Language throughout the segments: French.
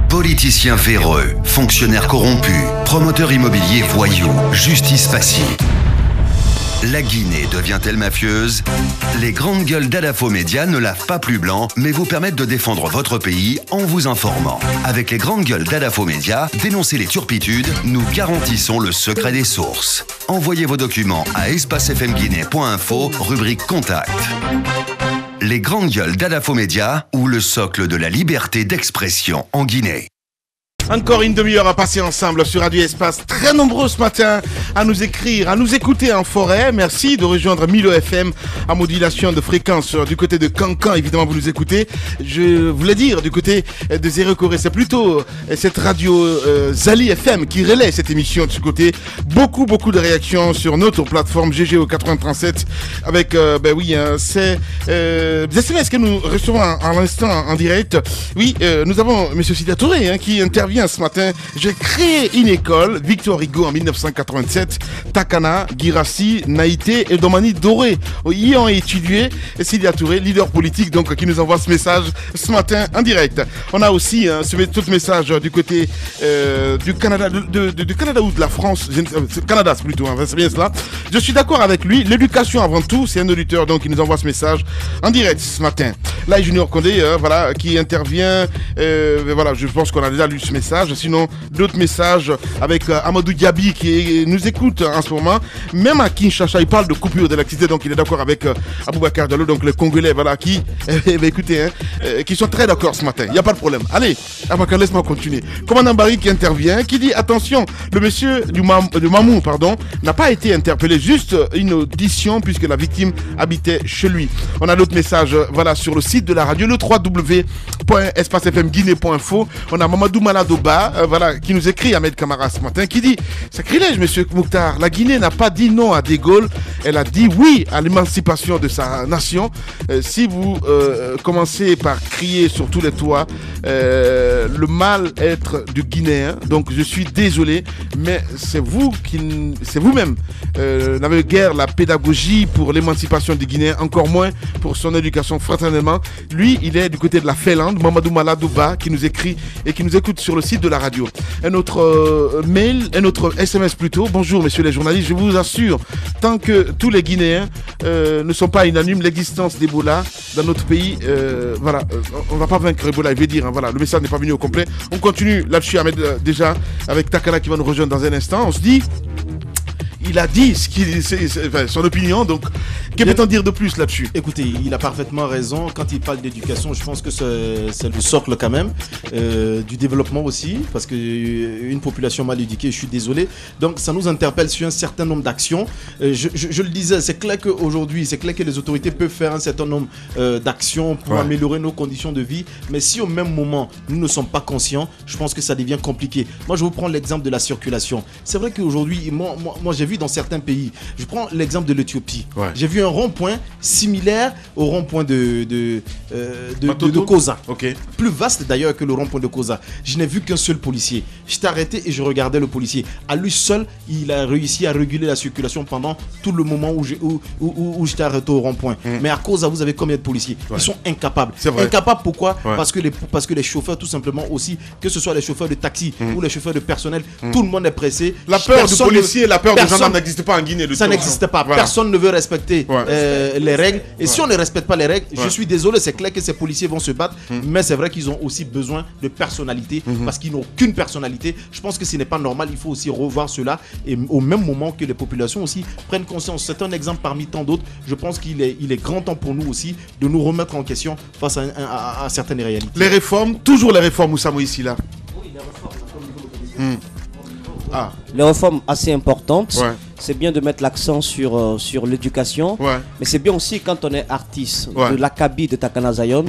Politiciens véreux, fonctionnaires corrompus, promoteurs immobiliers voyous, justice passive. La Guinée devient-elle mafieuse? Les grandes gueules d'Adafo Média ne lavent pas plus blanc, mais vous permettent de défendre votre pays en vous informant. Avec les grandes gueules d'Adafo Média, dénoncez les turpitudes, nous garantissons le secret des sources. Envoyez vos documents à espacefmguinée.info, rubrique Contact. Les grandes gueules d'Adafo Média ou le socle de la liberté d'expression en Guinée. Encore une demi-heure à passer ensemble sur Radio Espace. Très nombreux ce matin à nous écrire, à nous écouter en forêt. Merci de rejoindre Milo FM à modulation de fréquence du côté de Cancan. Évidemment, vous nous écoutez. Je voulais dire du côté de Zéro Corée, c'est plutôt cette radio Zali FM qui relaie cette émission de ce côté. Beaucoup de réactions sur notre plateforme GGO 837 avec, c'est des SMS que nous recevons à l'instant en direct. Oui, nous avons Monsieur Sidia Touré qui intervient ce matin. J'ai créé une école, Victor Hugo en 1987, Takana, Girassi, Naïté et Domani Doré y ont étudié. Sidia Touré, leader politique, donc, qui nous envoie ce message ce matin en direct. On a aussi tout message du côté du Canada, du Canada ou de la France, Canada c'est plutôt, c'est bien cela. Je suis d'accord avec lui, l'éducation avant tout, c'est un auditeur donc qui nous envoie ce message en direct ce matin. Là, Junior Condé, qui intervient, je pense qu'on a déjà lu ce message. Sinon, d'autres messages avec Amadou Diaby qui nous écoute en ce moment. Même à Kinshasa, il parle de coupure d'électricité, donc il est d'accord avec Aboubacar Diallo, donc les Congolais, qui sont très d'accord ce matin. Il n'y a pas de problème. Allez, Aboubacar, laisse-moi continuer. Commandant Barry qui intervient, qui dit attention, le monsieur du Mamou, n'a pas été interpellé, juste une audition puisque la victime habitait chez lui. On a d'autres messages, sur le site de la radio, le www.espacefmguinée.info. On a Mamadou Maladoba, qui nous écrit Ahmed Kamara ce matin, qui dit sacrilège, monsieur Mouktar, la Guinée n'a pas dit non à De Gaulle, elle a dit oui à l'émancipation de sa nation. Si vous commencez par crier sur tous les toits le mal-être du Guinéen, donc je suis désolé, mais c'est vous-même n'avez guère la pédagogie pour l'émancipation du Guinéen, encore moins pour son éducation fraternellement. Lui, il est du côté de la Finlande, Mamadou Maladouba, qui nous écrit et qui nous écoute sur le site de la radio. Un autre mail, un autre SMS plutôt. Bonjour messieurs les journalistes, je vous assure, tant que tous les Guinéens ne sont pas unanimes, l'existence d'Ebola dans notre pays, on ne va pas vaincre Ebola, il veut dire, le message n'est pas venu au complet. On continue là-dessus, Ahmed, déjà, avec Takala qui va nous rejoindre dans un instant. On se dit, il a dit son opinion, donc que peut-on dire de plus là-dessus? Écoutez, il a parfaitement raison. Quand il parle d'éducation, je pense que c'est le socle quand même, du développement aussi, parce qu'une population mal éduquée, je suis désolé. Donc ça nous interpelle sur un certain nombre d'actions. Je le disais, c'est clair qu'aujourd'hui, c'est clair que les autorités peuvent faire un certain nombre d'actions pour améliorer nos conditions de vie, mais si au même moment, nous ne sommes pas conscients, je pense que ça devient compliqué. Moi, je vous prends l'exemple de la circulation. C'est vrai qu'aujourd'hui, moi j'ai vu dans certains pays, je prends l'exemple de l'Éthiopie. J'ai vu un rond-point similaire au rond-point de Koza. Plus vaste d'ailleurs que le rond-point de Koza. Je n'ai vu qu'un seul policier. J'étais arrêté et je regardais le policier. À lui seul, il a réussi à réguler la circulation pendant tout le moment où j'étais arrêté au rond-point. Mais à Koza, vous avez combien de policiers? Ils sont incapables. Incapables pourquoi? Parce que les chauffeurs, tout simplement aussi, que ce soit les chauffeurs de taxi ou les chauffeurs de personnel, tout le monde est pressé. La peur du policier, la peur des gendarmes n'existe pas en Guinée. Ça n'existe pas. Personne ne veut respecter les règles. Et si on ne respecte pas les règles, je suis désolé, c'est clair que ces policiers vont se battre. Mais c'est vrai qu'ils ont aussi besoin de personnalité parce qu'ils n'ont aucune personnalité. Je pense que ce n'est pas normal. Il faut aussi revoir cela. Et au même moment que les populations aussi prennent conscience. C'est un exemple parmi tant d'autres. Je pense qu'il est grand temps pour nous aussi de nous remettre en question face à certaines réalités. Les réformes, toujours les réformes, Oussamo ici là. Oui, les réformes. Les réformes assez importantes. C'est bien de mettre l'accent sur l'éducation. Mais c'est bien aussi quand on est artiste de l'Akabi de Takana Zion.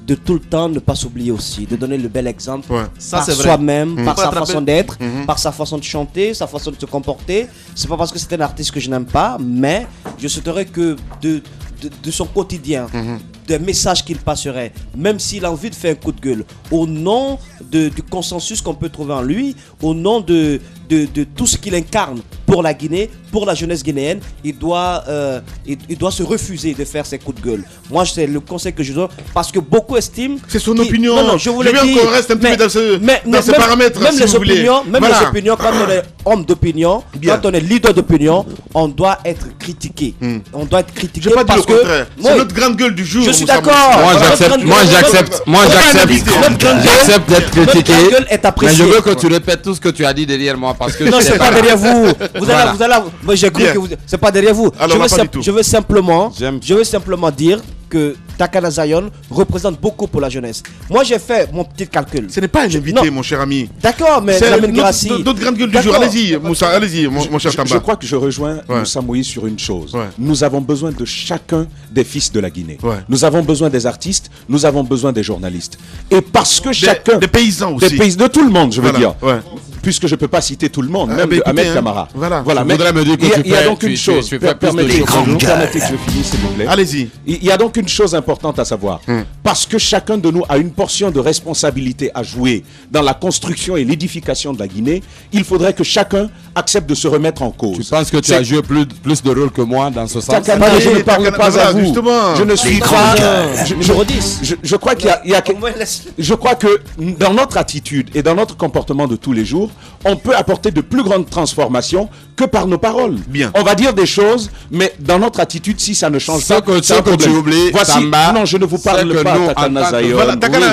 De tout le temps ne pas s'oublier aussi, de donner le bel exemple par soi-même, par sa façon d'être, par sa façon de chanter, sa façon de se comporter. C'est pas parce que c'est un artiste que je n'aime pas, mais je souhaiterais que de son quotidien, des messages qu'il passerait, même s'il a envie de faire un coup de gueule, au nom du consensus qu'on peut trouver en lui, au nom de de tout ce qu'il incarne pour la Guinée, pour la jeunesse guinéenne, il doit se refuser de faire ses coups de gueule. Moi, c'est le conseil que je donne parce que beaucoup estiment. C'est son opinion. Non, je voulais dire. qu'on reste un petit peu dans ce paramètre. Même les opinions, les opinions, quand on est homme d'opinion, quand on est leader d'opinion, on doit être critiqué. On doit être critiqué parce que c'est notre grande gueule du jour. Je suis d'accord. Moi, j'accepte d'être critiqué. Mais je veux que tu répètes tout ce que tu as dit derrière moi parce que non, c'est pas derrière vous. Vous allez. Moi, j'ai cru que c'est pas derrière vous. Je veux simplement dire que Takana Zion représente beaucoup pour la jeunesse. Moi, j'ai fait mon petit calcul. Ce n'est pas un invité, mon cher ami. D'accord, mais d'autres grandes gueules du jour. Allez-y, Moussa, allez-y, mon cher Tamba. Je crois que je rejoins Moussa Moïse sur une chose. Nous avons besoin de chacun des fils de la Guinée. Nous avons besoin des artistes, nous avons besoin des journalistes. Et parce que chacun... Des paysans aussi. De tout le monde, je veux dire. Puisque je ne peux pas citer tout le monde, même de Ahmed Kamara. Voilà. Mais il y a donc une chose. Permettez que je finisse, s'il vous plaît. Allez-y. Il y a donc une chose importante à savoir. Parce que chacun de nous a une portion de responsabilité à jouer dans la construction et l'édification de la Guinée, il faudrait que chacun accepte de se remettre en cause. Tu penses que tu as joué plus de rôle que moi dans ce sens? Takana, je ne parle pas à vous. Je ne suis pas... Je crois qu'il y a... Je crois que dans notre attitude et dans notre comportement de tous les jours, on peut apporter de plus grandes transformations que par nos paroles. Bien. On va dire des choses, mais dans notre attitude, si ça ne change pas, c'est que tu oublies. Voici, non, je ne vous parle pas, Takana Zion.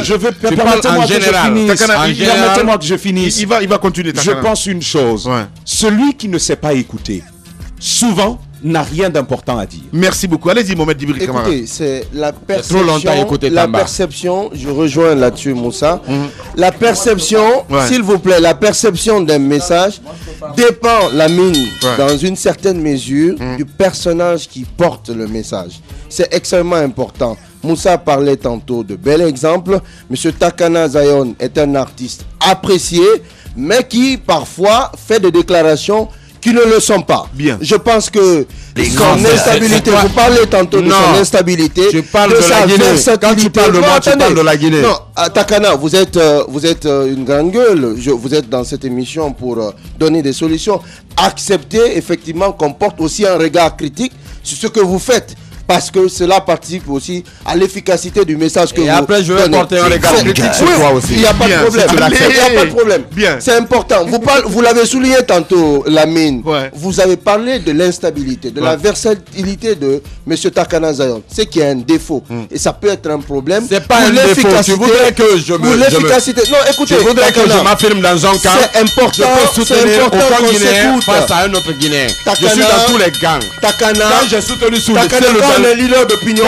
Je veux permettez-moi que je finisse. Il va continuer, Takana. Je pense une chose. Celui qui ne sait pas écouter, souvent, n'a rien d'important à dire. Merci beaucoup. Allez-y, Mohamed Dibri Kamara. Écoutez, c'est la perception, je rejoins là-dessus, Moussa. La perception, s'il vous plaît, la perception d'un message dépend, dans une certaine mesure, du personnage qui porte le message. C'est extrêmement important. Moussa parlait tantôt de bel exemple. Monsieur Takana Zion est un artiste apprécié, mais qui parfois fait des déclarations qui ne le sont pas. Bien. Je pense que son instabilité, vous parlez tantôt de son instabilité, je parle de la Guinée. Quand tu parles de moi, tu parles de la Guinée. Non, Takana, vous êtes une grande gueule. Vous êtes dans cette émission pour donner des solutions. Acceptez effectivement qu'on porte aussi un regard critique sur ce que vous faites. Parce que cela participe aussi à l'efficacité du message que vous donnez. Et après, je vais porter un regard critique sur toi aussi. Il n'y a pas de problème. Il n'y a pas de problème. C'est important. Vous l'avez souligné tantôt, Lamine. Vous avez parlé de l'instabilité, de la versatilité de M. Takana Zion. C'est qu'il y a un défaut. Et ça peut être un problème. C'est pas un défaut. Tu voudrais que je me... l'efficacité. Non, écoutez. Je voudrais que je m'affirme dans un camp. C'est important. Je peux soutenir aucun Guinéen face à un autre Guinéen. Je suis dans tous les gangs. Takana. Quand j'ai soutenu sous le leader d'opinion.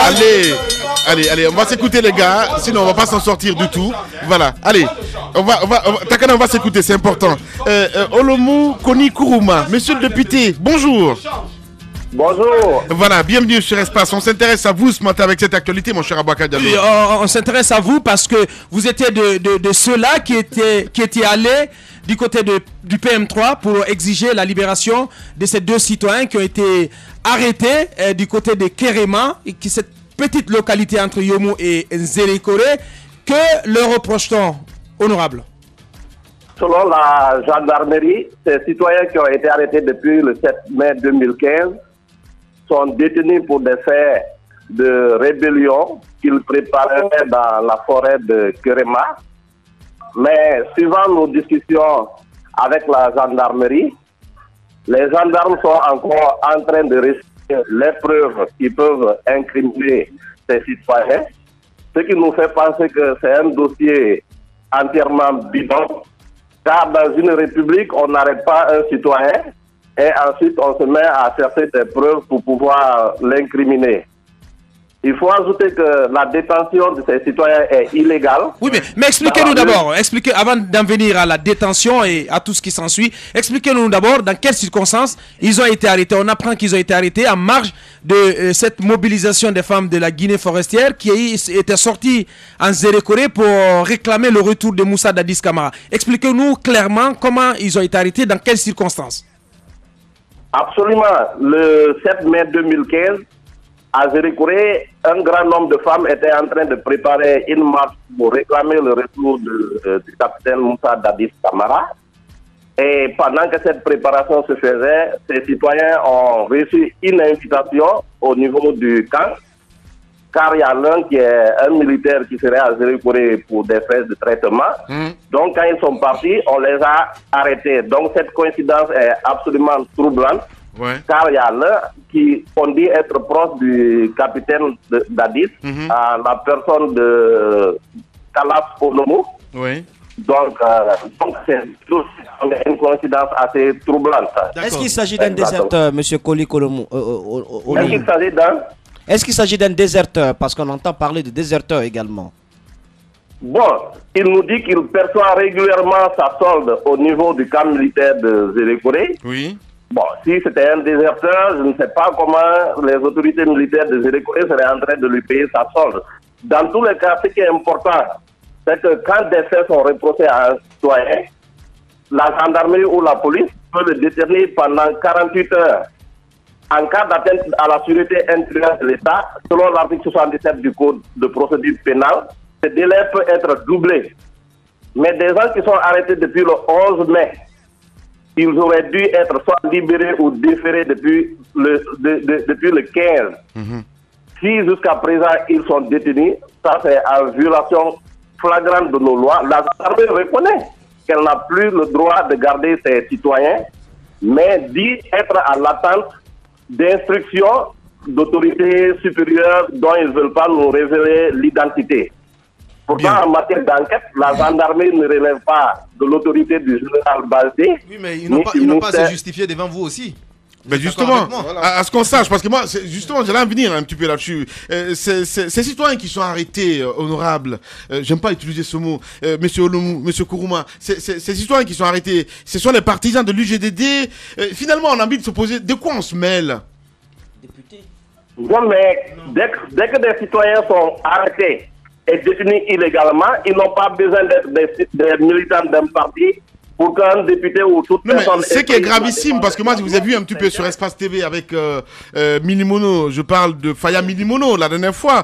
Allez, on va s'écouter les gars, sinon on va pas s'en sortir du tout. Voilà, allez, Takana, on va s'écouter, c'est important. Olomu Koni Kuruma, monsieur le député, bonjour. Bonjour. Voilà, bienvenue sur Espace. On s'intéresse à vous ce matin avec cette actualité, mon cher Aboubacar Diallo. Oui, on s'intéresse à vous parce que vous étiez de ceux-là qui étaient allés du côté du PM3 pour exiger la libération de ces deux citoyens qui ont été arrêtés du côté de Kéréma, cette petite localité entre Yomu et Nzerekore. Que leur reproche-t-on, honorable? Selon la gendarmerie, ces citoyens qui ont été arrêtés depuis le 7 mai 2015 sont détenus pour des faits de rébellion qu'ils préparaient dans la forêt de Kéréma. Mais suivant nos discussions avec la gendarmerie, les gendarmes sont encore en train de rechercher les preuves qui peuvent incriminer ces citoyens, ce qui nous fait penser que c'est un dossier entièrement bidon, car dans une république, on n'arrête pas un citoyen et ensuite on se met à chercher des preuves pour pouvoir l'incriminer. Il faut ajouter que la détention de ces citoyens est illégale. Oui, mais expliquez-nous d'abord, avant d'en venir à la détention et à tout ce qui s'ensuit, expliquez-nous d'abord dans quelles circonstances ils ont été arrêtés. On apprend qu'ils ont été arrêtés en marge de cette mobilisation des femmes de la Guinée forestière qui était sortie en Nzerekore pour réclamer le retour de Moussa Dadis Camara. Expliquez-nous clairement comment ils ont été arrêtés, dans quelles circonstances. Absolument. Le 7 mai 2015, à Nzerekore, un grand nombre de femmes étaient en train de préparer une marche pour réclamer le retour du capitaine Moussa Dadis Camara. Et pendant que cette préparation se faisait, ces citoyens ont reçu une invitation au niveau du camp, car il y a l'un qui est un militaire qui serait à Zérékoré pour des faits de traitement. Donc quand ils sont partis, on les a arrêtés. Donc cette coïncidence est absolument troublante, car il y a l'un qui on dit être proche du capitaine d'Addis, à la personne de Kalaf Onomo. Donc c'est une coïncidence assez troublante. Est-ce qu'il s'agit d'un déserteur, M. Koli Kolomo? Est-ce qu'il s'agit d'un... Est-ce qu'il s'agit d'un déserteur? Parce qu'on entend parler de déserteur également. Bon, il nous dit qu'il perçoit régulièrement sa solde au niveau du camp militaire de Zérékoré. Oui. Bon, si c'était un déserteur, je ne sais pas comment les autorités militaires de Zérékoré seraient en train de lui payer sa solde. Dans tous les cas, ce qui est important, c'est que quand des faits sont reprochés à un citoyen, la gendarmerie ou la police peut le détenir pendant 48 heures. En cas d'atteinte à la sûreté intérieure de l'État, selon l'article 77 du Code de procédure pénale, ce délai peut être doublé. Mais des gens qui sont arrêtés depuis le 11 mai, ils auraient dû être soit libérés ou déférés depuis le 15. Si jusqu'à présent ils sont détenus, ça c'est en violation flagrante de nos lois. La gendarmerie reconnaît qu'elle n'a plus le droit de garder ses citoyens, mais dit être à l'attente d'instructions d'autorités supérieures dont ils ne veulent pas nous révéler l'identité. Pourtant, en matière d'enquête, la gendarmerie ne relève pas de l'autorité du général Baldé. Oui, mais ils n'ont pas à se justifier devant vous aussi. Mais justement, à ce qu'on sache, parce que moi, justement, j'allais en venir un petit peu là-dessus. Ces citoyens qui sont arrêtés, honorables, j'aime pas utiliser ce mot, monsieur Olomou, monsieur Kourouma, ces citoyens qui sont arrêtés, ce sont les partisans de l'UGDD. Finalement, on a envie de se poser, de quoi on se mêle? Député. Bon, mais dès que des citoyens sont arrêtés et détenus illégalement, ils n'ont pas besoin d'être des militants d'un parti pour qu'un député ou toute personne... Ce qui est gravissime, parce que moi, je vous ai vu un petit peu sur Espace TV avec Minimono, je parle de Faya Minimono la dernière fois.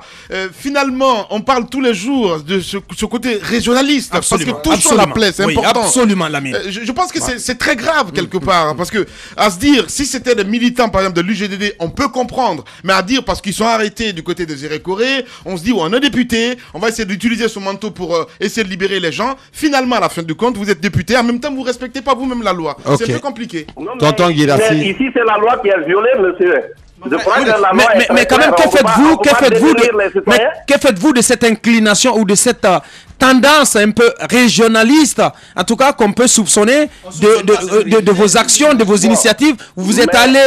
Finalement, on parle tous les jours de ce côté régionaliste, absolument, parce que touchons la plaie, c'est important. Absolument, Lamine. Je pense que c'est très grave quelque part, parce que à se dire, si c'était des militants, par exemple, de l'UGDD, on peut comprendre, mais à dire, parce qu'ils sont arrêtés du côté de Zérékoré, on se dit, on est député, on va essayer d'utiliser son manteau pour essayer de libérer les gens. Finalement, à la fin du compte, vous êtes député, en même temps, vous respectez pas vous-même la loi. C'est un peu compliqué. Tonton Guirassi. Mais ici, c'est la loi qui est violée, monsieur. Mais quand même, que faites-vous de cette inclination ou de cette tendance un peu régionaliste, en tout cas qu'on peut soupçonner de vos actions, de vos initiatives? Vous êtes allé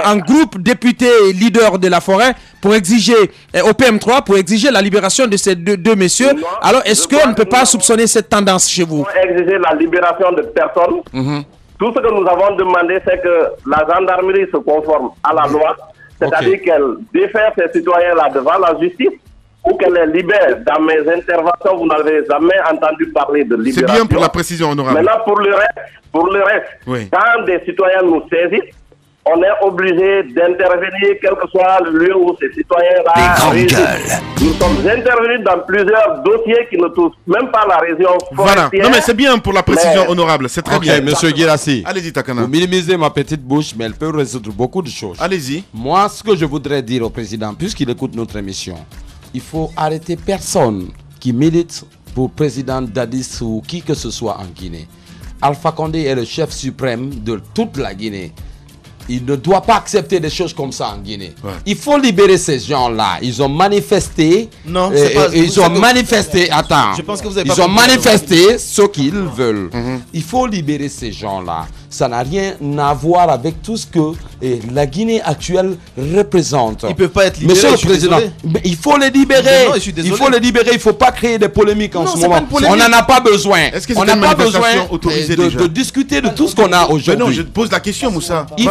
en groupe député leader de la forêt pour exiger, au PM3, pour exiger la libération de ces deux messieurs. Alors, est-ce qu'on ne peut pas soupçonner cette tendance chez vous? Exiger la libération de personnes. Tout ce que nous avons demandé, c'est que la gendarmerie se conforme à la loi, c'est-à-dire qu'elle défère ces citoyens-là devant la justice ou qu'elle les libère. Dans mes interventions, vous n'avez jamais entendu parler de libération. C'est bien pour la précision, honorable. Maintenant, pour le reste, quand des citoyens nous saisissent, on est obligé d'intervenir, quel que soit le lieu où ces citoyens-là résident. Nous sommes intervenus dans plusieurs dossiers qui ne touchent même pas la région forestière. Voilà. Non, mais c'est bien pour la précision, honorable. C'est très bien. Monsieur Guirassi. Allez-y, Takana. Vous minimisez ma petite bouche, mais elle peut résoudre beaucoup de choses. Allez-y. Moi, ce que je voudrais dire au président, puisqu'il écoute notre émission, il faut arrêter personne qui milite pour président d'Addis ou qui que ce soit en Guinée. Alpha Condé est le chef suprême de toute la Guinée. Il ne doit pas accepter des choses comme ça en Guinée. Il faut libérer ces gens-là. Ils ont manifesté. Non, ils ont manifesté. Attends. Je pense que vous avez ils ont manifesté ce qu'ils veulent. Il faut libérer ces gens-là. Ça n'a rien à voir avec tout ce que la Guinée actuelle représente. Ils ne peuvent pas être libérés. Monsieur le Président, il faut les libérer. Il faut les libérer. Il ne faut pas créer des polémiques en ce moment. On n'en a pas besoin. On n'a pas besoin de discuter de tout ce qu'on a aujourd'hui. Non, je te pose la question, Moussa. Il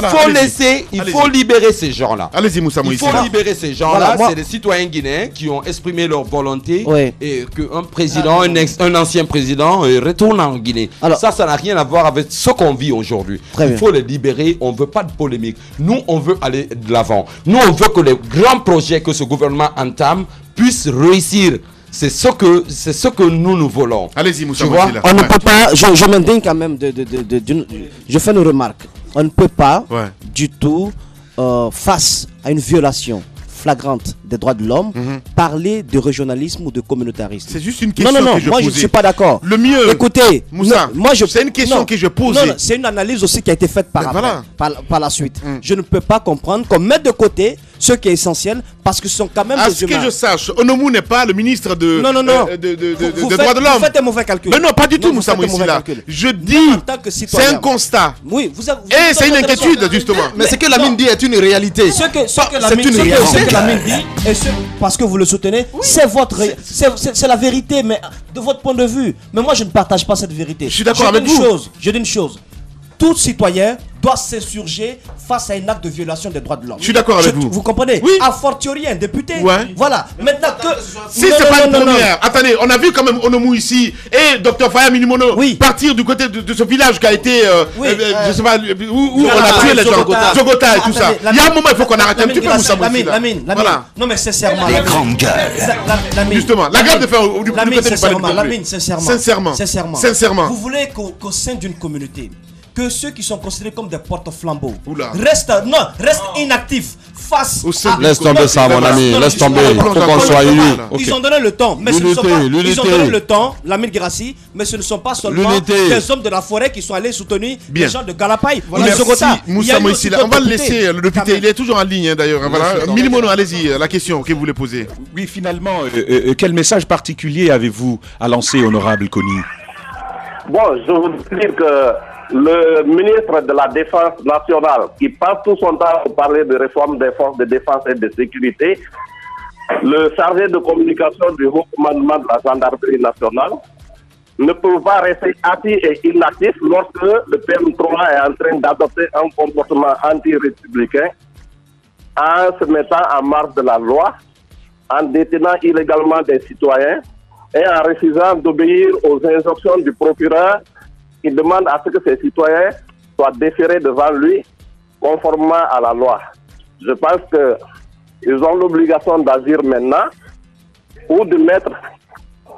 faut libérer ces gens-là. Allez-y, Moussa Moïse. Il faut libérer ces gens-là. C'est des citoyens guinéens qui ont exprimé leur volonté et qu'un président, un ancien président retourne en Guinée. Ça n'a rien à voir avec ce qu'on vit aujourd'hui. Il faut les libérer. On ne veut pas de polémique. Nous, on veut aller de l'avant. Nous, on veut que les grands projets que ce gouvernement entame puissent réussir. C'est ce que nous voulons. Allez-y, Moussa. On ne peut pas, je m'indigne quand même je fais une remarque. On ne peut pas du tout, face à une violation flagrante des droits de l'homme, parler de régionalisme ou de communautarisme. C'est juste une question que je moi posais. Je ne suis pas d'accord. Le mieux, écoutez, Moussa, c'est une question que je pose. Non, c'est une analyse aussi qui a été faite par la suite. Je ne peux pas comprendre qu'on mette de côté ce qui est essentiel parce que ce sont quand même des humains. À ce que je sache, Onomou n'est pas le ministre de droits de l'homme. Vous faites un mauvais calcul. Mais non, pas du tout, Moussa Mouissila. Je dis, c'est un constat. Oui, et c'est une inquiétude, justement. Mais ce que Lamine dit est une réalité. Ce que Lamine dit, et parce que vous le soutenez, c'est la vérité, mais de votre point de vue. Mais moi, je ne partage pas cette vérité. Je suis d'accord avec vous. Je dis une chose. Tout citoyen doit s'insurger face à un acte de violation des droits de l'homme. Je suis d'accord avec vous. Vous comprenez? Oui. A fortiori un député. Ouais. Voilà. Maintenant que... Si c'est pas une première. Attendez, on a vu quand même Onomou ici et Dr Faya Minimono partir du côté de ce village qui a été, je sais pas, où on a tué les gens. Jogota et tout ça. Il y a un moment, il faut qu'on arrête un petit peu Moussa Mouissila. Lamine. Non mais sincèrement. Les grandes gueules. Justement, la garde de faire du côté du palais. Lamine, sincèrement. Vous voulez qu'au sein d'une communauté, que ceux qui sont considérés comme des porte-flambeaux restent inactifs face à... Laisse tomber ça, mon ami, laisse tomber. Il faut qu'on soit unis. Ils ont donné le temps, mais ce ne sont pas... Ils ont donné le temps, Lamine Girassi, mais ce ne sont pas seulement des hommes de la forêt qui sont allés soutenir les gens de Galapaï. Merci Moussa Mouissila. On va le laisser, le député, il est toujours en ligne d'ailleurs. Minimono, allez-y, la question que vous voulez poser. Oui, finalement, quel message particulier avez-vous à lancer, honorable Kony? Bon, je veux dire que le ministre de la Défense nationale, qui passe tout son temps à parler de réforme des forces de défense et de sécurité, le chargé de communication du haut commandement de la gendarmerie nationale, ne peut pas rester assis et inactif lorsque le PM3 est en train d'adopter un comportement anti-républicain en se mettant en marge de la loi, en détenant illégalement des citoyens et en refusant d'obéir aux injonctions du procureur qui demande à ce que ces citoyens soient déférés devant lui conformément à la loi. Je pense qu'ils ont l'obligation d'agir maintenant ou de mettre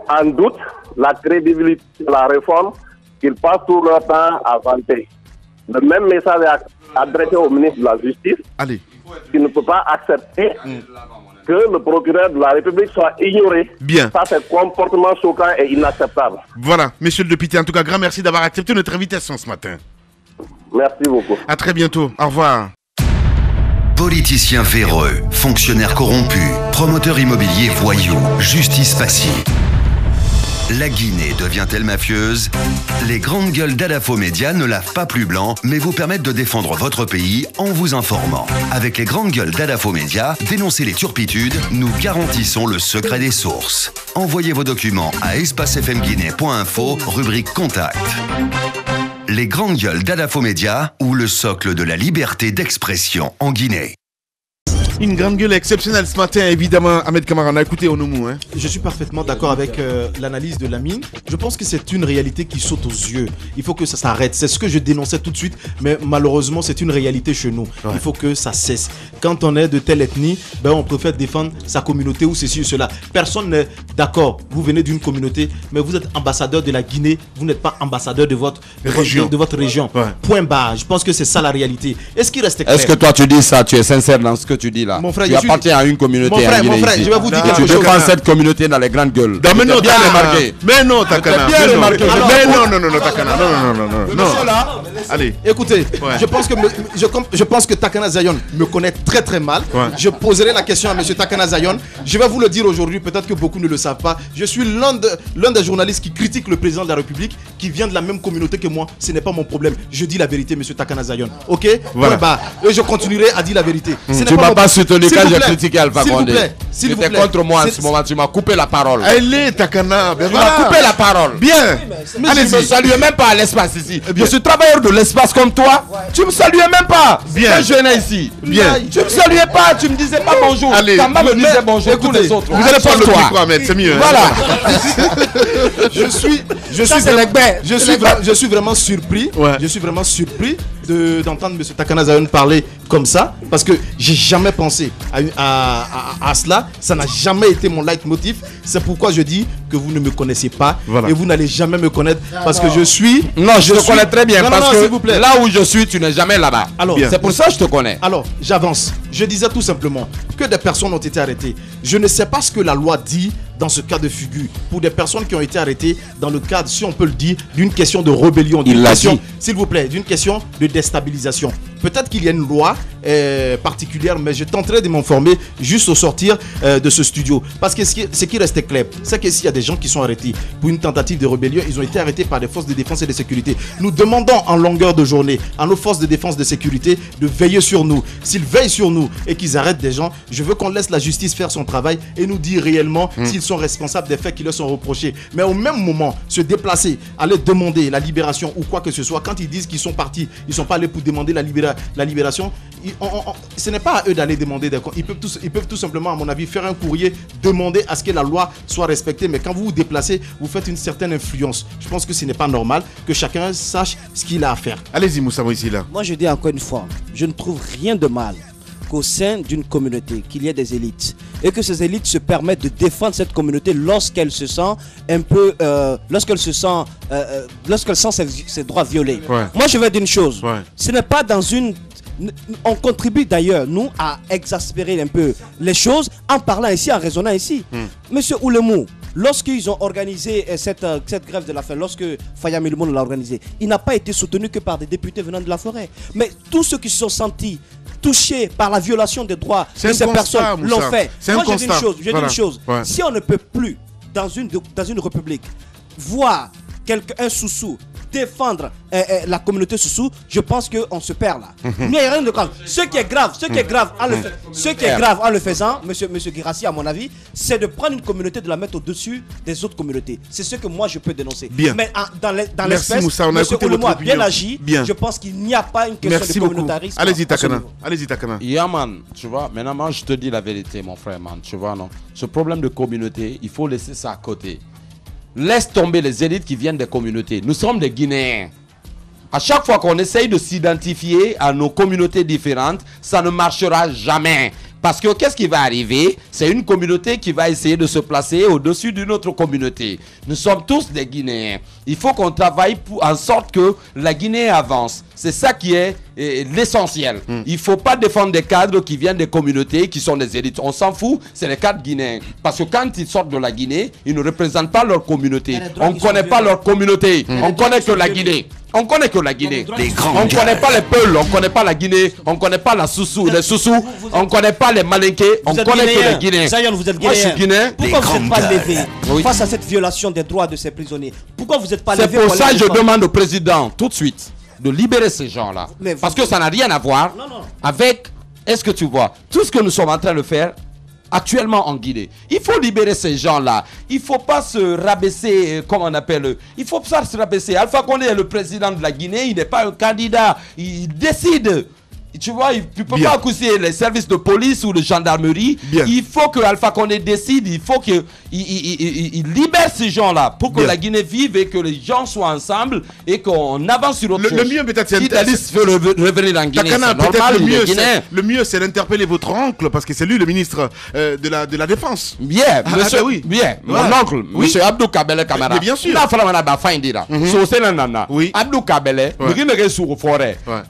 en doute la crédibilité de la réforme qu'ils passent tout leur temps à vanter. Le même message est adressé au ministre de la Justice, qui ne peut pas accepter que le procureur de la République soit ignoré. Bien. Ça, c'est comportement choquant et inacceptable. Voilà, monsieur le député, en tout cas, grand merci d'avoir accepté notre invitation ce matin. Merci beaucoup. À très bientôt. Au revoir. Politiciens véreux, fonctionnaires corrompus, promoteurs immobiliers voyous, justice passive. La Guinée devient-elle mafieuse? Les grandes gueules d'Adafo Média ne lavent pas plus blanc, mais vous permettent de défendre votre pays en vous informant. Avec les grandes gueules d'Adafo Média, dénoncez les turpitudes, nous garantissons le secret des sources. Envoyez vos documents à espacefmguinée.info, rubrique Contact. Les grandes gueules d'Adafo Média ou le socle de la liberté d'expression en Guinée. Une grande gueule exceptionnelle ce matin, évidemment. Ahmed Kamara, on a écouté Onomou. Je suis parfaitement d'accord avec l'analyse de Lamine. Je pense que c'est une réalité qui saute aux yeux. Il faut que ça s'arrête. C'est ce que je dénonçais tout de suite, mais malheureusement, c'est une réalité chez nous. Ouais. Il faut que ça cesse. Quand on est de telle ethnie, on préfère défendre sa communauté ou ceci ou cela. Personne n'est d'accord. Vous venez d'une communauté, mais vous êtes ambassadeur de la Guinée. Vous n'êtes pas ambassadeur de votre région. Ouais. Point barre. Je pense que c'est ça la réalité. Est-ce qu'il reste clair? Est-ce que toi tu dis ça? Tu es sincère dans ce que tu dis? Mon frère, tu appartiens à une communauté. Mon frère, je vais vous dire quelque chose. Tu défends cette communauté dans les grandes gueules. Mais non, bien remarqué. Mais non, Takana. Bien remarqué. Mais non, Takana. Non. Allez. Écoutez, je pense que Takana Zayon me connaît très très mal. Ouais. Je poserai la question à monsieur Takana Zayon. Je vais vous le dire aujourd'hui, peut-être que beaucoup ne le savent pas. Je suis l'un des journalistes qui critique le président de la République, qui vient de la même communauté que moi. Ce n'est pas mon problème. Je dis la vérité, monsieur Takana Zayon. Ok? Voilà. Et je continuerai à dire la vérité. Tu m'as pas soutenu quand j'ai critiqué Alpha Condé. Tu étais contre moi en ce moment, tu m'as coupé la parole. Elle est Takana. Tu m'as coupé la parole. Bien. Allez, tu me salues même pas à l'espace ici. Je suis travailleur de l'espace comme toi. Tu me saluais même pas. Bien. Je venais ici. Bien. Tu me saluais pas, tu me disais pas bonjour. Allez. Kamba me disait bonjour, tous les autres. Vous allez pas le micro, Ahmed, c'est mieux. Voilà. Je suis vraiment surpris. Je suis vraiment surpris. d'entendre M. Takana Zayon parler comme ça, parce que j'ai jamais pensé à cela. Ça n'a jamais été mon leitmotiv. C'est pourquoi je dis que vous ne me connaissez pas et vous n'allez jamais me connaître parce que je suis... Non, je te connais très bien parce que là où je suis, tu n'es jamais là-bas. C'est pour ça que je te connais. Alors, j'avance. Je disais tout simplement que des personnes ont été arrêtées. Je ne sais pas ce que la loi dit dans ce cas de figure pour des personnes qui ont été arrêtées dans le cadre, si on peut le dire, d'une question de rébellion, d'une question, s'il vous plaît, d'une question de déstabilisation. Peut-être qu'il y a une loi particulière, mais je tenterai de m'informer juste au sortir de ce studio. Parce que ce qui restait clair, c'est que s'il y a des gens qui sont arrêtés pour une tentative de rébellion, ils ont été arrêtés par des forces de défense et de sécurité. Nous demandons en longueur de journée à nos forces de défense et de sécurité de veiller sur nous. S'ils veillent sur nous et qu'ils arrêtent des gens, je veux qu'on laisse la justice faire son travail et nous dire réellement s'ils sont responsables des faits qui leur sont reprochés. Mais au même moment, se déplacer, aller demander la libération ou quoi que ce soit, quand ils disent qu'ils sont partis, ils ne sont pas allés pour demander la libération, ce n'est pas à eux d'aller demander des comptes. Ils peuvent tout simplement, à mon avis, faire un courrier, demander à ce que la loi soit respectée. Mais quand vous vous déplacez, vous faites une certaine influence. Je pense que ce n'est pas normal que chacun sache ce qu'il a à faire. Allez-y, Moussa Moïsila. Moi, je dis encore une fois, je ne trouve rien de mal qu'au sein d'une communauté, qu'il y ait des élites et que ces élites se permettent de défendre cette communauté lorsqu'elle se sent un peu, lorsqu'elle sent ses droits violés. Moi, je vais dire une chose. Ce n'est pas dans une... On contribue d'ailleurs, nous, à exaspérer un peu les choses en parlant ici, en raisonnant ici. Monsieur Oulemou, lorsqu'ils ont organisé cette grève de la faim, lorsque Faya Milmoun l'a organisé, il n'a pas été soutenu que par des députés venant de la forêt. Mais tous ceux qui se sont sentis touchés par la violation des droits de ces personnes l'ont fait. Moi, je dis une chose. Si on ne peut plus, dans une république, voir un sous-sous défendre la communauté sous-sous, je pense qu'on se perd là. Il n'y a rien de grave. Ce qui est grave en le faisant, monsieur Guirassi, à mon avis, c'est de prendre une communauté, de la mettre au-dessus des autres communautés. C'est ce que moi je peux dénoncer. Mais dans l'espèce, monsieur Oulemou a bien agi. Je pense qu'il n'y a pas une question de communautarisme. Allez-y, Takana. Yaman, tu vois, maintenant je te dis la vérité, mon frère, man. Tu vois, non? Ce problème de communauté, il faut laisser ça à côté. Laisse tomber les élites qui viennent des communautés. Nous sommes des Guinéens. À chaque fois qu'on essaye de s'identifier à nos communautés différentes, ça ne marchera jamais. Parce que qu'est-ce qui va arriver? C'est une communauté qui va essayer de se placer au-dessus d'une autre communauté. Nous sommes tous des Guinéens. Il faut qu'on travaille en sorte que la Guinée avance. C'est ça qui est l'essentiel. Il ne faut pas défendre des cadres qui viennent des communautés, qui sont des élites. On s'en fout, c'est les cadres guinéens. Parce que quand ils sortent de la Guinée, ils ne représentent pas leur communauté. On ne connaît pas leur communauté. On connaît que la Guinée. On connaît que la Guinée. On ne connaît pas les Peuls, on ne connaît pas la Guinée, on ne connaît pas les Soussous, on ne connaît pas les Malinqués, on connaît que les Guinéens. Zayon, vous êtes Moi, je suis Guinéen. Pourquoi vous n'êtes pas levé face à cette violation des droits de ces prisonniers? Pourquoi vous n'êtes pas levé? C'est pour ça que je demande au président tout de suite de libérer ces gens-là. Parce que ça n'a rien à voir avec, est-ce que tu vois, tout ce que nous sommes en train de faire actuellement en Guinée. Il faut libérer ces gens-là. Il ne faut pas se rabaisser, comment on appelle, il faut pas se rabaisser. Alpha Condé est le président de la Guinée, il n'est pas un candidat, il décide. Tu vois, tu ne peux pas accuser les services de police ou de gendarmerie. Il faut que Alpha Condé décide, il faut qu'il libère ces gens-là pour que la Guinée vive et que les gens soient ensemble et qu'on avance sur autre chose. Le mieux peut-être c'est revenir en Guinée. Le mieux c'est d'interpeller votre oncle parce que c'est lui le ministre de la Défense. Bien, monsieur, mon oncle, monsieur Abdou Kabele Kamara. Bien sûr. Abdou Kabele,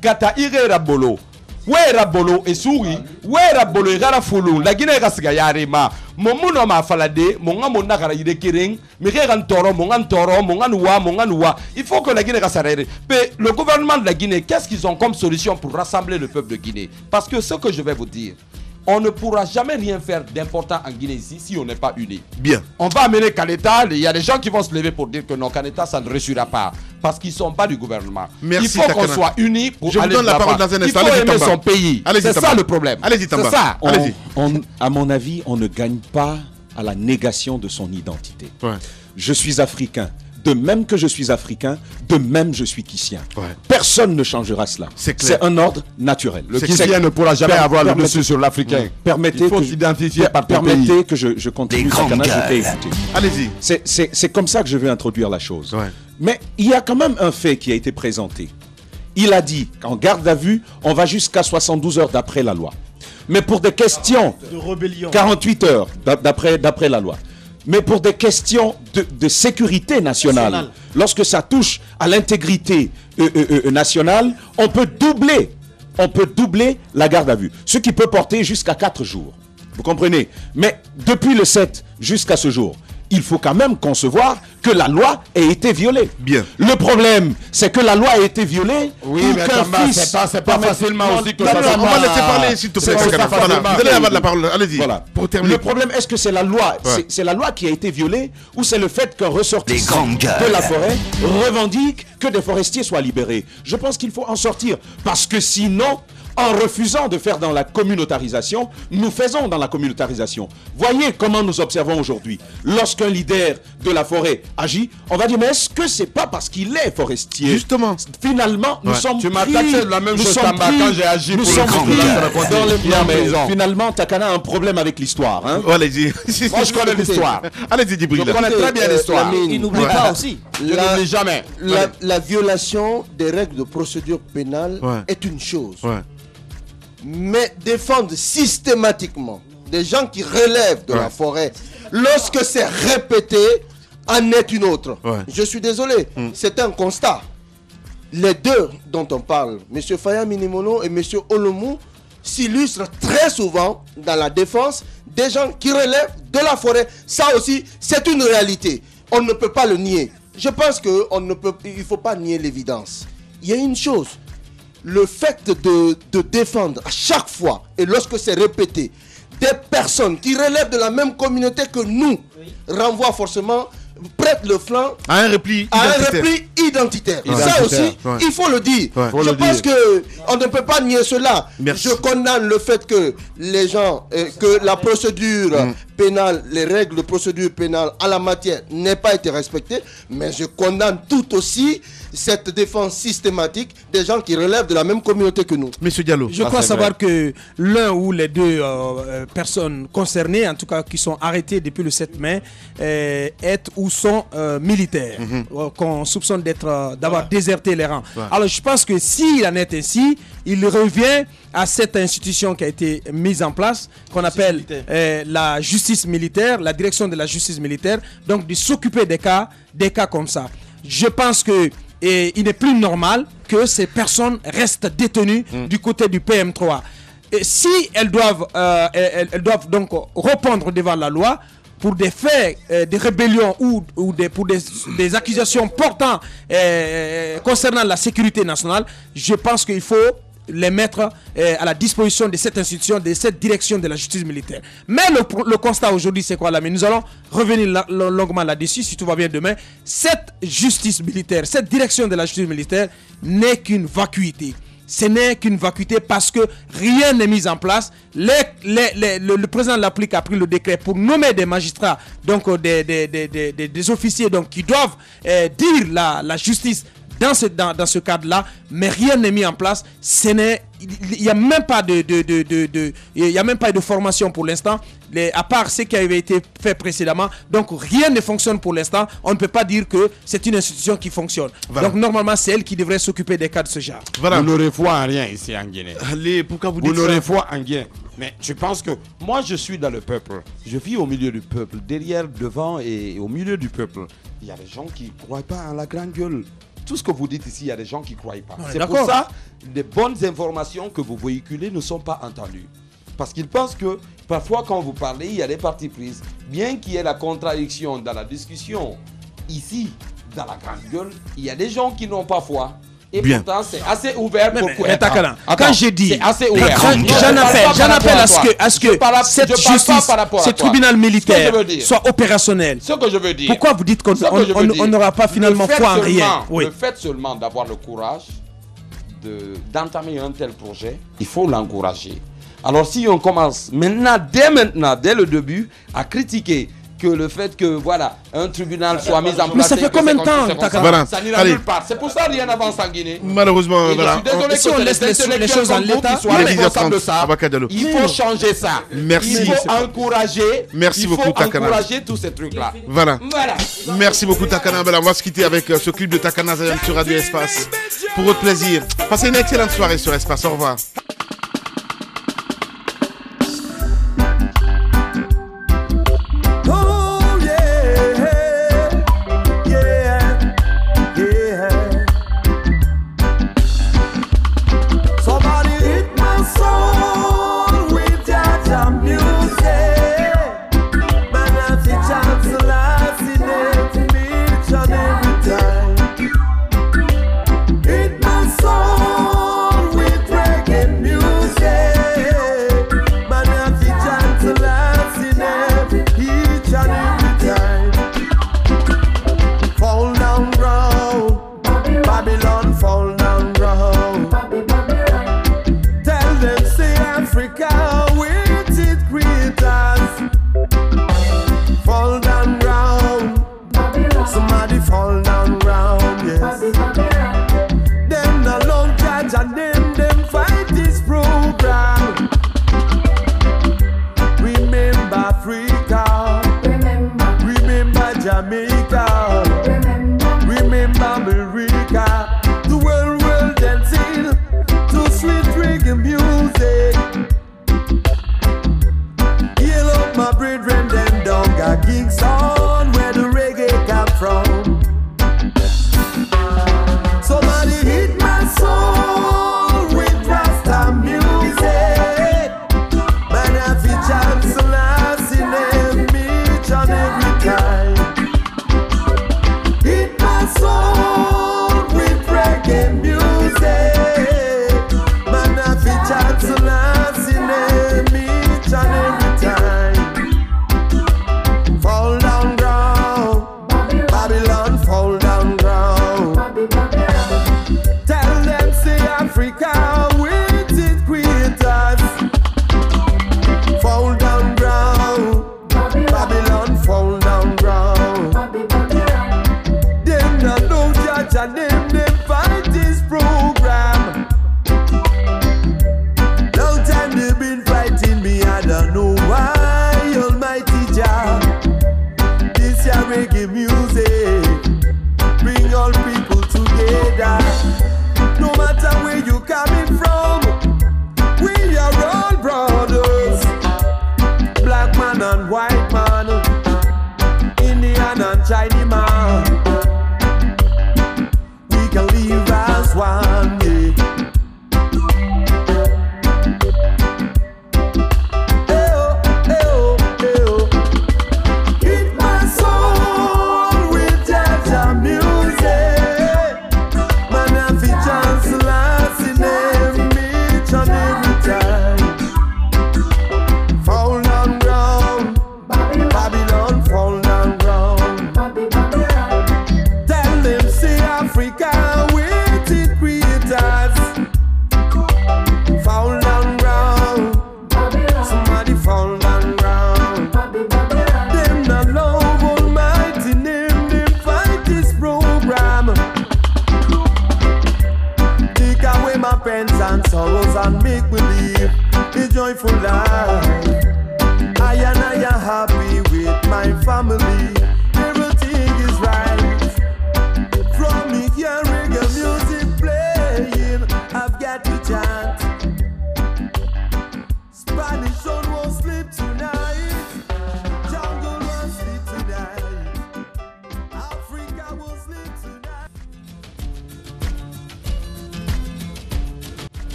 Kata Ire Rabolo. Wera bolo esuri wera bolo igara fulu la Guinée gasiga yarema momuno ma falade monga monna kara yide kireng migera ntoro monga nuwa il faut que la Guinée gasarere. Le gouvernement de la Guinée, qu'est-ce qu'ils ont comme solution pour rassembler le peuple de Guinée? Parce que ce que je vais vous dire, on ne pourra jamais rien faire d'important en Guinée ici si on n'est pas unis. On va amener Kaneta, il y a des gens qui vont se lever pour dire que non, Kaneta, ça ne réussira pas. Parce qu'ils ne sont pas du gouvernement. Il faut qu'on soit unis pour aller de l'avant. Il faut aimer son pays. C'est ça le problème. Allez-y, c'est ça. À mon avis, on ne gagne pas à la négation de son identité. Je suis africain. De même que je suis africain, de même je suis Kissien. Personne ne changera cela. C'est un ordre naturel. Le Kissien ne pourra jamais avoir le dessus sur l'Africain. Permettez que je continue. Je t'ai écouté. Allez-y. C'est comme ça que je vais introduire la chose. Mais il y a quand même un fait qui a été présenté. il a dit qu'en garde à vue, on va jusqu'à 72 heures d'après la loi. Mais pour des questions de rébellion, 48 heures d'après la loi. Mais pour des questions de sécurité nationale, lorsque ça touche à l'intégrité nationale, on peut doubler la garde à vue. Ce qui peut porter jusqu'à 4 jours. Vous comprenez? Mais depuis le 7 jusqu'à ce jour, il faut quand même concevoir que la loi a été violée. Bien. Le problème, c'est que la loi a été violée. Oui, mais c'est pas facilement aussi que ça. On va laisser parler, s'il te plaît. Vous allez avoir la parole. Allez-y. Voilà. Pour terminer. Le problème, est-ce que c'est la loi, c'est la loi qui a été violée, ou c'est le fait qu'un ressortissant de la forêt revendique que des forestiers soient libérés? Je pense qu'il faut en sortir, parce que sinon, en refusant de faire dans la communautarisation, nous faisons dans la communautarisation. Voyez comment nous observons aujourd'hui. Lorsqu'un leader de la forêt agit, on va dire, mais est-ce que c'est pas parce qu'il est forestier? Justement. Finalement, nous sommes tu m'as taxé de la même chose quand j'ai agi pour le finalement, Takana a un problème avec l'histoire. Hein? Allez-y. Moi, je connais l'histoire. Allez-y, Djibril. Je connais très bien l'histoire. Il n'oublie pas aussi. Je n'oublie jamais. La violation des règles de procédure pénale est une chose. Mais défendre systématiquement des gens qui relèvent de la forêt, lorsque c'est répété, en est une autre. Je suis désolé, c'est un constat. Les deux dont on parle, M. Faya Minimono et M. Olomou, s'illustrent très souvent dans la défense des gens qui relèvent de la forêt. Ça aussi, c'est une réalité. On ne peut pas le nier. Je pense qu'il ne faut pas nier l'évidence. Il y a une chose. Le fait de défendre à chaque fois, et lorsque c'est répété, des personnes qui relèvent de la même communauté que nous, renvoie forcément, prête le flanc à un repli identitaire. Ça aussi, il faut le dire. Je pense qu'on ne peut pas nier cela. Merci. Je condamne le fait que les gens, que la procédure pénale, les règles de procédure pénale en la matière n'aient pas été respectées, mais je condamne tout aussi cette défense systématique des gens qui relèvent de la même communauté que nous. Monsieur Diallo. Je crois savoir que l'un ou les deux personnes concernées, en tout cas qui sont arrêtées depuis le 7 mai, est ou sont militaires, qu'on soupçonne d'avoir déserté les rangs. Alors je pense que s'il en est ainsi, il revient à cette institution qui a été mise en place, qu'on appelle la justice militaire, la direction de la justice militaire, donc de s'occuper des cas comme ça. Je pense que il n'est plus normal que ces personnes restent détenues du côté du PM3. Et si elles doivent donc répondre devant la loi pour des faits de rébellion ou pour des accusations portant concernant la sécurité nationale, je pense qu'il faut les mettre à la disposition de cette institution, de cette direction de la justice militaire. Mais le constat aujourd'hui, c'est quoi là? Mais nous allons revenir longuement là-dessus, si tout va bien demain. Cette justice militaire, cette direction de la justice militaire n'est qu'une vacuité. Ce n'est qu'une vacuité parce que rien n'est mis en place. Le président de la République a pris le décret pour nommer des magistrats, donc des officiers donc, qui doivent dire la justice dans ce cadre-là, mais rien n'est mis en place. Il n'y a même pas de formation pour l'instant, à part ce qui avait été fait précédemment. Donc rien ne fonctionne pour l'instant. On ne peut pas dire que c'est une institution qui fonctionne. Donc normalement, c'est elle qui devrait s'occuper des cas de ce genre. Vous n'aurez foi en rien ici en Guinée. Pourquoi vous dites ça? Vous n'aurez foi en Guinée. Mais je pense que moi, je suis dans le peuple. Je vis au milieu du peuple, derrière, devant et au milieu du peuple. Il y a des gens qui ne croient pas en la grande gueule. Tout ce que vous dites ici, il y a des gens qui ne croient pas. C'est pour ça que les bonnes informations que vous véhiculez ne sont pas entendues. Parce qu'ils pensent que parfois quand vous parlez, il y a des parties prises. Bien qu'il y ait la contradiction dans la discussion, ici, dans la grande gueule, il y a des gens qui n'ont pas foi. Et pourtant, c'est assez ouvert pour quand j'ai dit, c'est assez ouvert. J'en appelle à ce que cette justice, ce tribunal militaire soit opérationnel. Ce que je veux dire. Pourquoi vous dites qu'on n'aura pas finalement foi en rien? Le fait seulement d'avoir le courage d'entamer un tel projet, il faut l'encourager. Alors si on commence maintenant, dès le début, à critiquer que le fait que voilà un tribunal soit mis en place. Mais ça fait combien de temps ça n'ira nulle part. C'est pour ça que rien n'avance en Guinée. Malheureusement, voilà. Je suis désolé si on laisse les choses en l'état, il faut changer ça. Merci. Il faut encourager. Merci beaucoup, Takana. Encourager tous ces trucs-là. Voilà. Merci beaucoup, Takana. On va se quitter avec ce clip de Takana sur Radio Espace. pour votre plaisir. Passez une excellente soirée sur Espace. Au revoir. and sorrows and make believe the joyful life.